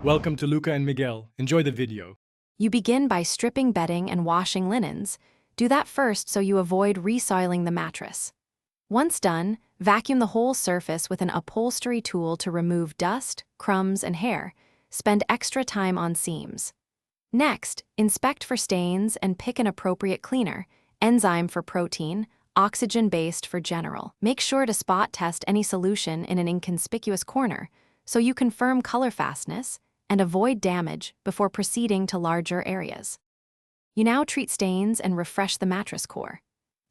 Welcome to Luca and Miguel. Enjoy the video. You begin by stripping bedding and washing linens. Do that first so you avoid resoiling the mattress. Once done, vacuum the whole surface with an upholstery tool to remove dust, crumbs, and hair. Spend extra time on seams. Next, inspect for stains and pick an appropriate cleaner, enzyme for protein, oxygen-based for general. Make sure to spot test any solution in an inconspicuous corner so you confirm color fastness and avoid damage before proceeding to larger areas. You now treat stains and refresh the mattress core.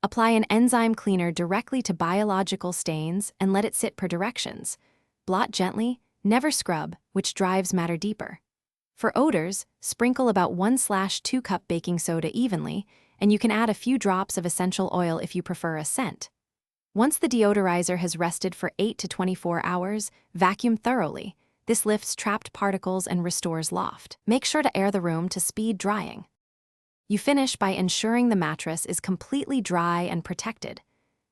Apply an enzyme cleaner directly to biological stains and let it sit per directions. Blot gently, never scrub, which drives matter deeper. For odors, sprinkle about 1/2 cup baking soda evenly, and you can add a few drops of essential oil if you prefer a scent. Once the deodorizer has rested for 8 to 24 hours, vacuum thoroughly. This lifts trapped particles and restores loft. Make sure to air the room to speed drying. You finish by ensuring the mattress is completely dry and protected.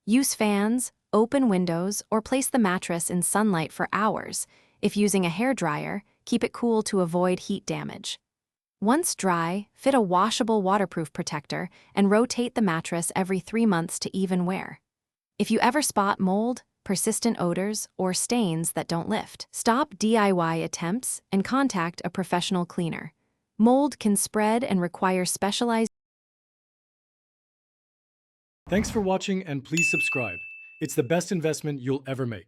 Use fans, open windows, or place the mattress in sunlight for hours. If using a hairdryer, keep it cool to avoid heat damage. Once dry, fit a washable waterproof protector and rotate the mattress every 3 months to even wear. If you ever spot mold, persistent odors, or stains that don't lift, stop DIY attempts and contact a professional cleaner. Mold can spread and require specialized. Thanks for watching and please subscribe. It's the best investment you'll ever make.